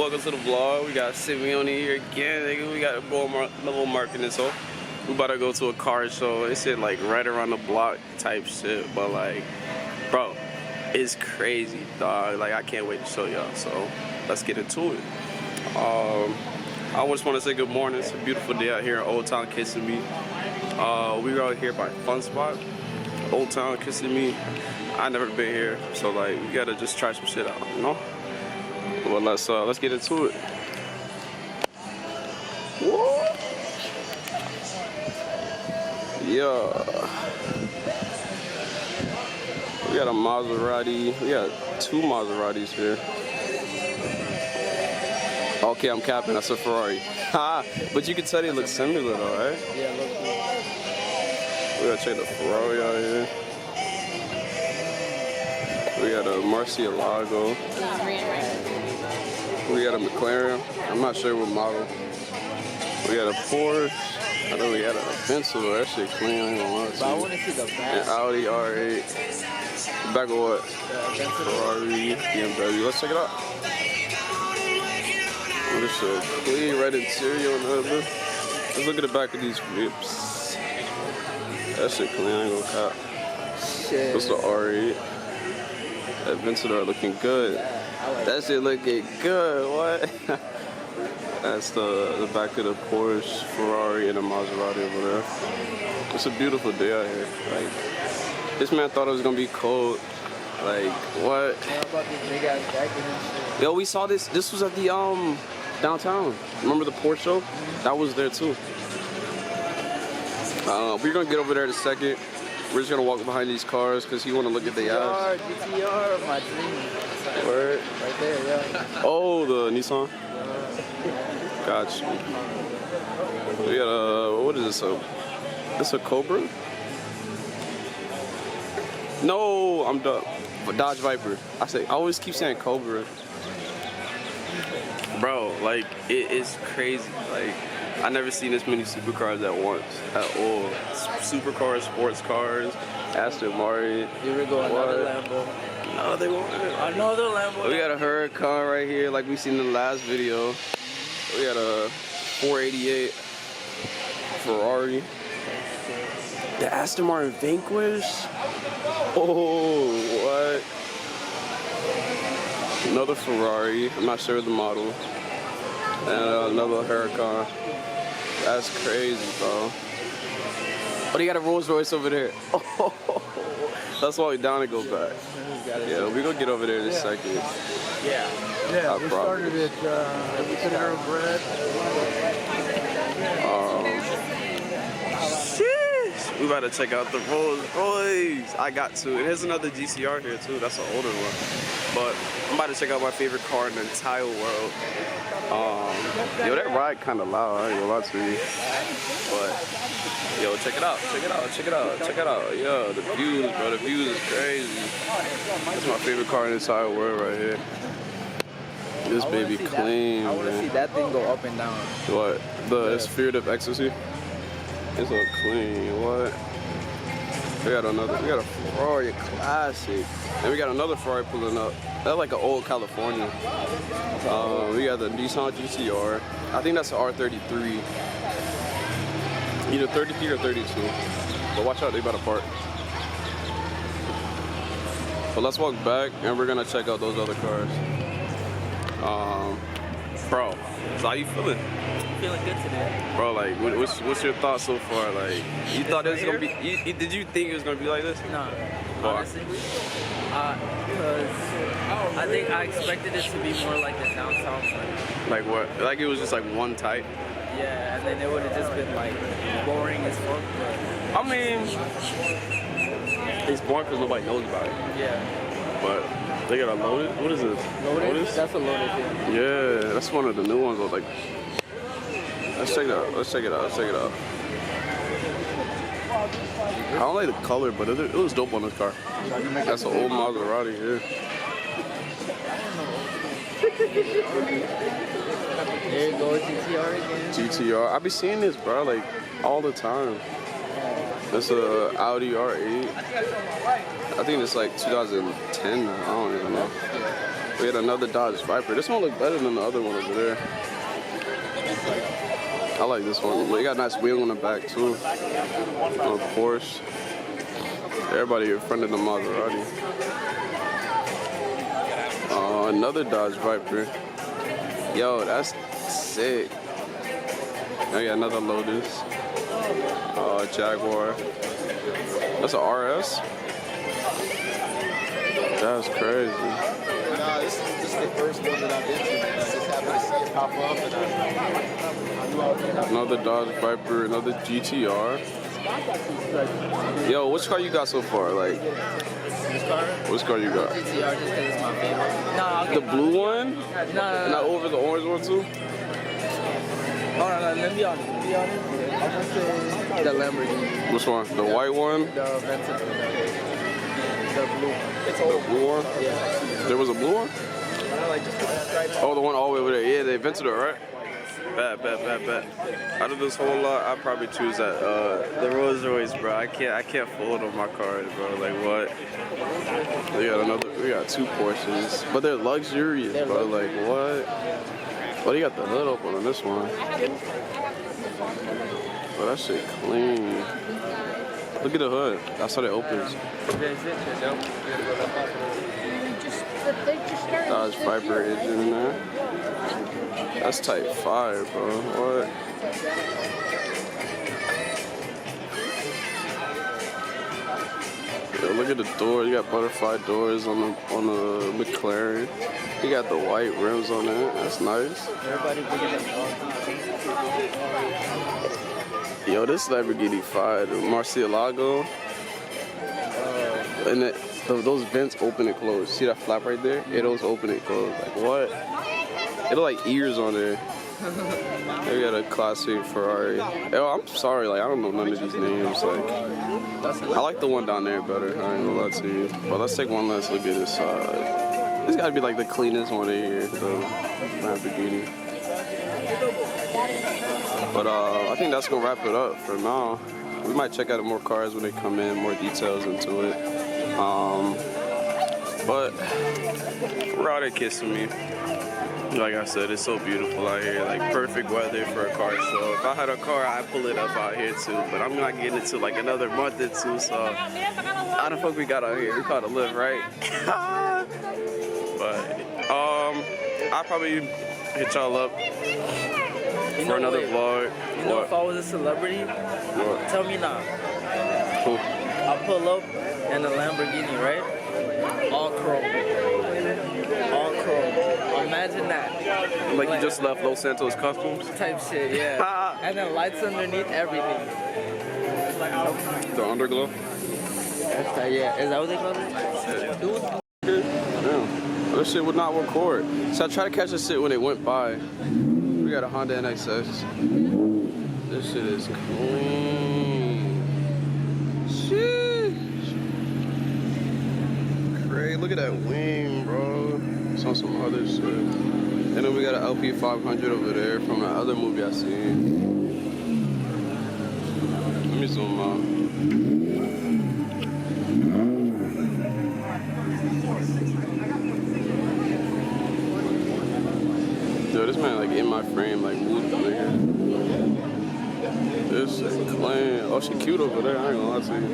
Welcome to the vlog. We got Simeon here again, nigga. We got a level marking this off. We about to go to a car show. They said like right around the block type shit, but like, bro, it's crazy, dog. Like I can't wait to show y'all. So let's get into it. I just want to say good morning. It's a beautiful day out here in Old Town Kissimmee. We were out here by Fun Spot, Old Town Kissimmee. I never been here, so like we gotta just try some shit out, you know. Well, let's get into it. Whoa. Yeah. We got a Maserati. We got two Maseratis here. Okay, I'm capping. That's a Ferrari. Ha! But you can tell they look similar though, right? Yeah, look cool. We gotta check the Ferrari out here. We got a Murcielago. We got a McLaren. I'm not sure what model. We got a Porsche. I know we got a Aventador. That shit clean. I ain't gonna lie to you. But I want to see the back. An Audi R8. Back of what? Ferrari, BMW. Let's check it out. Oh, this shit clean, red interior and everything. Let's look at the back of these whips. That shit clean. I ain't gonna cop. Shit. What's the R8? That Aventador looking good. That shit looking good. What? That's the back of the Porsche, Ferrari, and a Maserati over there. It's a beautiful day out here. Like, this man thought it was gonna be cold. Like, what? How about this big ass jacket and shit? Yo, we saw this. This was at the downtown. Remember the Porsche show? That was there too. We're gonna get over there in a second. We're just gonna walk behind these cars because he wanna look at the ass. GTR, my dream. Word. Right there, yeah. Oh, the Nissan. Gotcha. We got a, what is this? This a Cobra? No, I'm dumb. But Dodge Viper. I always keep saying Cobra. Bro, like it is crazy. Like I never seen this many supercars at once at all. Supercars, sports cars, Aston Martin. Here we go, another Lambo. No, they won't. Another Lambo. We got a Huracan right here, like we seen in the last video. We got a 488 Ferrari. The Aston Martin Vanquish. Oh, what? Another Ferrari. I'm not sure of the model. And another Huracan. That's crazy, bro. Oh, they got a Rolls Royce over there. Oh, that's why we down to go back. Yeah, we gonna get over there in a second. Yeah, we started at Panera Bread. Shit. We about to check out the Rolls Royce. I got to. And there's another GCR here too. That's an older one. But I'm about to check out my favorite car in the entire world. Yo, that ride kind of loud. I ain't gonna lie to you. But yo, check it out. Check it out. Check it out. Check it out. Yo, the views, bro. The views is crazy. That's my favorite car in the entire world right here. This baby clean. I want to see that thing go up and down. What? The Spirit of Ecstasy? It's so clean. What? We got a Ferrari classic. And we got another Ferrari pulling up. That's like an old California. We got the Nissan GTR. I think that's an R33. Either 33 or 32. But watch out, they about to park. But let's walk back and we're gonna check out those other cars. Bro, so how you feeling? Feeling good today. Bro, like, what's your thoughts so far? Like, you thought it was gonna be? Did you think it was gonna be like this? No, honestly, because I think I expected it to be more like the downtown one. Like what? Like it was just like one type? Yeah, and then it would have just been like boring as fuck. I mean, it's boring because nobody knows about it. Yeah. But they got a Lotus. What is this? Lotus? That's a Lotus, yeah. Yeah, that's one of the new ones. Like, let's check it out. Let's check it out. Let's check it out. I don't like the color, but it was dope on this car. That's an old Maserati here. There you go, GTR again. GTR. I be seeing this, bro, like all the time. That's a Audi R8. I think it's like 2010. I don't even know. We had another Dodge Viper. This one looked better than the other one over there. I like this one. We got a nice wheel on the back too. On a Porsche. Everybody in front of the Maserati. Another Dodge Viper. Yo, that's sick. Now we got another Lotus. Jaguar. That's a RS. That's crazy. Nah, this is the first one that I've been to. I just happened to see it pop up, and Another Dodge Viper, another GTR. Yo, which car you got so far? Like, This car? which car you got? GTR, just because it's my favorite. No, okay. The blue one? No. Not over the orange one too? Hold on, let me be honest. I'm gonna say the Lamborghini. Which one? The white one? The Aventador. The blue. The blue one? Yeah. There was a blue one? Oh, the one all the way over there. Yeah, the Aventador, right? Bet. Out of this whole lot, I'd probably choose that. The Rolls Royce, bro. I can't fold on my cars, bro. Like what? We got two Porsches, but they're luxurious, bro. Like what? Oh, they got the hood open on this one. Oh, that shit clean. Look at the hood. That's how it opens. Dodge Viper engine in there. That's type 5, bro. What? Yo, look at the doors. You got butterfly doors on the McLaren. You got the white rims on it. That's nice. Yo, this Lamborghini 5, the Murcielago. And those vents open and close. See that flap right there? Yeah, those open and close. Like what? It look like ears on there. They got a classic Ferrari. Yo, I'm sorry, like I don't know none of these names. Like I like the one down there better. I ain't gonna lie to you. But let's take one last look at this side. This gotta be like the cleanest one in here, the Lamborghini. But I think that's gonna wrap it up for now. We might check out more cars when they come in, more details into it. But we're out there kissing me. Like I said, it's so beautiful out here. Like perfect weather for a car show. If I had a car, I'd pull it up out here too. But I'm not getting into like another month or two. So how the fuck we got out here? We caught a lift, right? But I'll probably hit y'all up for another vlog. You know, if I was a celebrity, tell me now. Cool. I'll pull up in a Lamborghini, right? All chrome. Imagine that. Like you just left Los Santos Customs? Type shit, yeah. And then lights underneath everything. The underglow? Yeah. Is that what they call it? Damn. This shit would not record. So I tried to catch this shit when it went by. We got a Honda NXS. This shit is clean. Shit. Great. Look at that wing, bro. It's on some other shit. And then we got an LP 500 over there from that other movie I seen. Let me zoom out. Yo, this man like in my frame, like moving nigga. This is clean. Oh, she cute over there. I ain't gonna lie to you.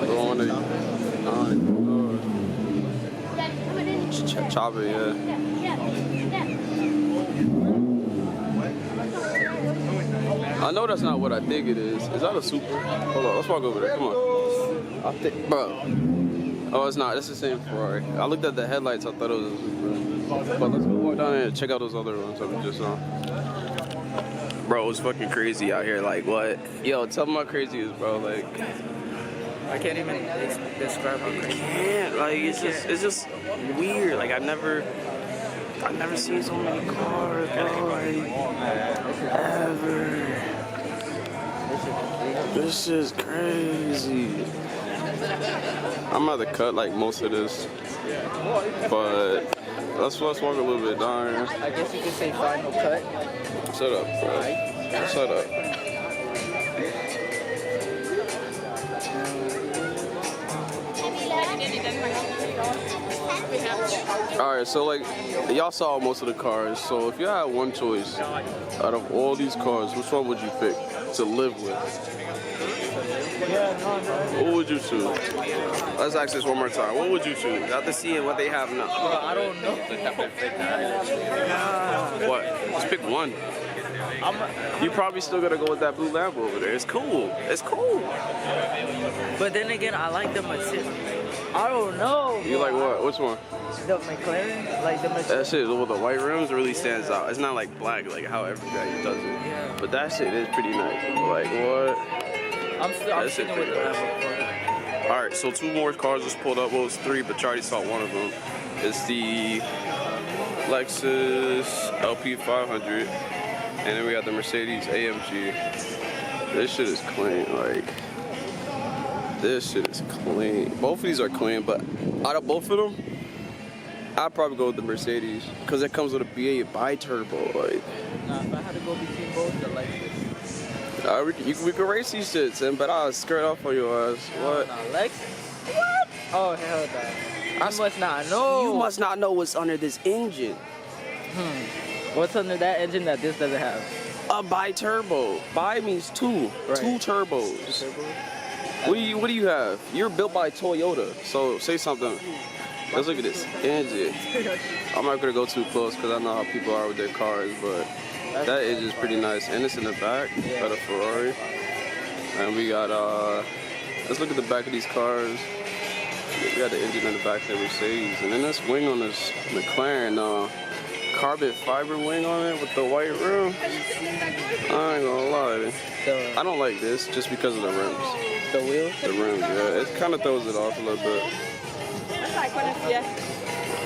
The one that chop it, yeah. I know that's not what I think it is. Is that a Supra? Hold on, let's walk over there. Come on. I think, bro. Oh, it's not. It's the same Ferrari. I looked at the headlights. I thought it was a Supra. But let's go walk down there and check out those other ones that we just saw. Bro, it's fucking crazy out here. Like, what? Yo, tell me how crazy it is, bro. Like, I can't even describe how crazy. I can't. Like, it's just weird. Like, I've never seen so many cars, bro. Like, ever. This is crazy. I'm about to cut like most of this, but let's walk a little bit down here. I guess you could say final cut. Shut up, bro. Shut up. Alright, so like, y'all saw most of the cars, so if you had one choice out of all these cars, which one would you pick to live with? What would you choose? Let's ask this one more time. What would you choose? After seeing what they have now. Bro, I don't know. What? Just pick one. You probably still gotta go with that blue Lambo over there. It's cool. It's cool. But then again, I like the Mercedes. I don't know. You like what? Which one? The McLaren? Like the Mercedes. That shit with the white rims really stands out. It's not like black, like how every guy does it. Yeah. But that shit is pretty nice. Like what? I'm sticking with the Lambo. Alright, so two more cars just pulled up. Well, it was three, but you already saw one of them. It's the Lexus LP500. And then we got the Mercedes AMG. This shit is clean, like. This shit is clean. Both of these are clean, but out of both of them, I'd probably go with the Mercedes. Because it comes with a V8 bi-turbo, like. Nah, if I had to go between both, the Lexus. We could race these shits, but I'll skirt off on your ass. What? Nah, Lexus? What? Oh, hell no. I must not know. You must not know what's under this engine. What's under that engine that this doesn't have? A bi-turbo. Bi means two. Right. Two turbos. What do you have? You're built by Toyota, so say something. Let's look at this engine. I'm not gonna go too close because I know how people are with their cars, but that engine's pretty nice. And it's in the back, got a Ferrari. And we got, let's look at the back of these cars. We got the engine in the back of the Mercedes. And then this wing on this McLaren, carbon fiber wing on it with the white rim. I ain't gonna lie. I don't like this just because of the rims. The wheels? The rims, yeah. It kind of throws it off a little bit.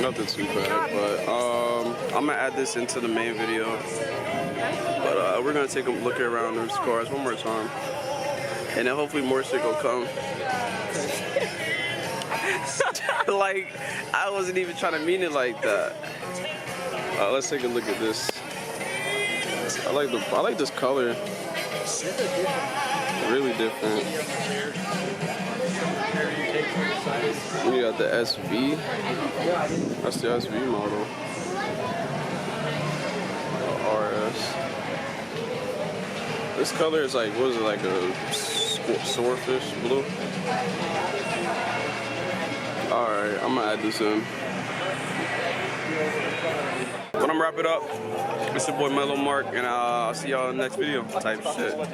Nothing too bad, but I'm gonna add this into the main video. But we're gonna take a look around those cars one more time, and then hopefully more shit will come. Like I wasn't even trying to mean it like that. Let's take a look at this. I like this color. Really different. We got the SV. That's the SV model. RS. This color is like, what is it, like a swordfish blue? Alright, I'm gonna add this in. When I'm wrap it up, it's your boy Mellow Mark, and I'll see y'all in the next video type shit.